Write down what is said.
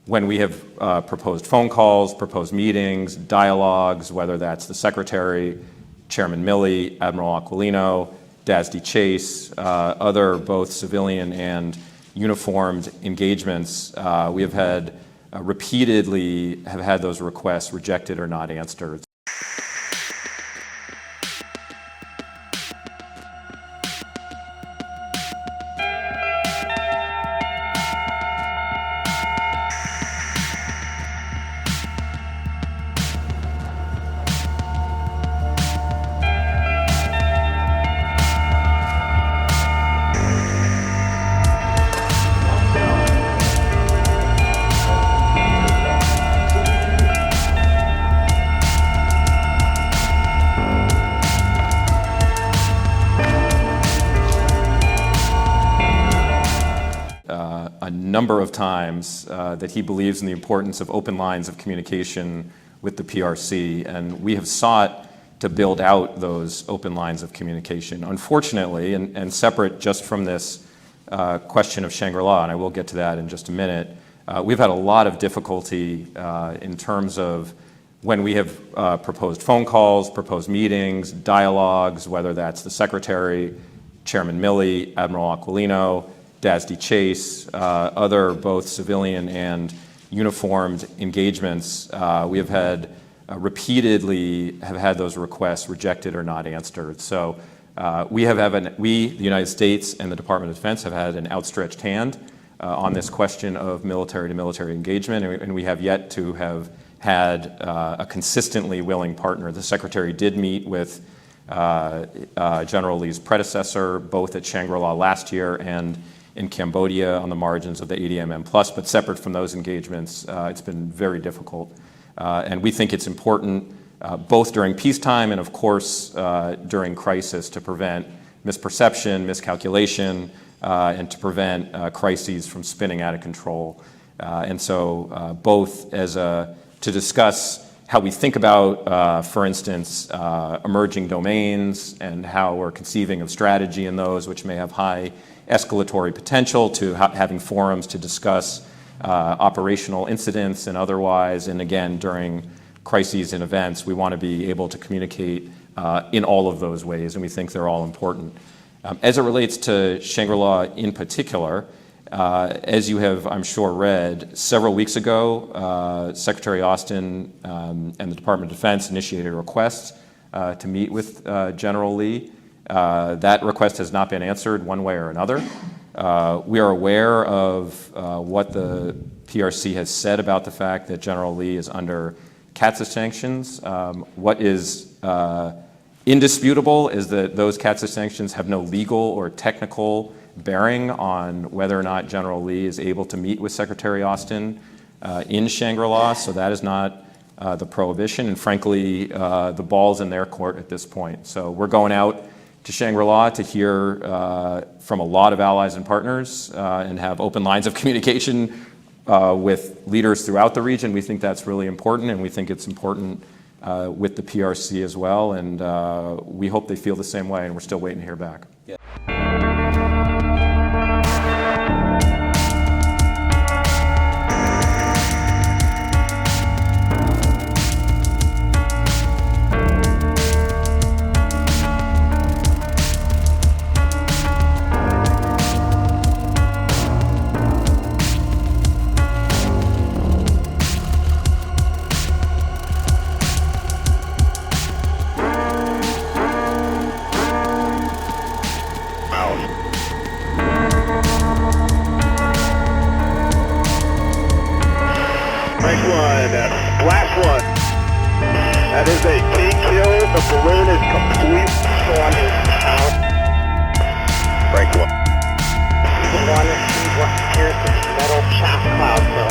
when we have proposed phone calls, proposed meetings, dialogues, whether that's the Secretary, Chairman Milley, Admiral Aquilino, DASD Chase, other both civilian and uniformed engagements, we have had repeatedly have had those requests rejected or not answered. A number of times that he believes in the importance of open lines of communication with the PRC, and we have sought to build out those open lines of communication. Unfortunately, and separate just from this question of Shangri-La, and I will get to that in just a minute, we've had a lot of difficulty in terms of when we have proposed phone calls, proposed meetings, dialogues, whether that's the Secretary, Chairman Milley, Admiral Aquilino, DASD Chase, other both civilian and uniformed engagements, we have had repeatedly have had those requests rejected or not answered. So we, the United States and the Department of Defense have had an outstretched hand on this question of military-to-military engagement, and we have yet to have had a consistently willing partner. The Secretary did meet with General Lee's predecessor, both at Shangri-La last year and in Cambodia on the margins of the ADMM+, but separate from those engagements, it's been very difficult. And we think it's important, both during peacetime and of course during crisis, to prevent misperception, miscalculation, and to prevent crises from spinning out of control. And so both as to discuss how we think about, for instance, emerging domains and how we're conceiving of strategy in those which may have high escalatory potential, to having forums to discuss operational incidents and otherwise. And again, during crises and events, we want to be able to communicate in all of those ways, and we think they're all important. As it relates to Shangri-La in particular, as you have, I'm sure, read, several weeks ago, Secretary Austin and the Department of Defense initiated a request to meet with General Lee. That request has not been answered one way or another. We are aware of what the PRC has said about the fact that General Lee is under CAATSA sanctions. What is indisputable is that those CAATSA sanctions have no legal or technical bearing on whether or not General Lee is able to meet with Secretary Austin in Shangri-La, so that is not the prohibition, and frankly, the ball's in their court at this point. So we're going out to Shangri-La to hear from a lot of allies and partners and have open lines of communication with leaders throughout the region. We think that's really important, and we think it's important with the PRC as well, and we hope they feel the same way, and we're still waiting to hear back. Yeah. Last one. That is a K kill. The balloon is complete. Storm is out. Break one. One is here's the metal shaft cloud.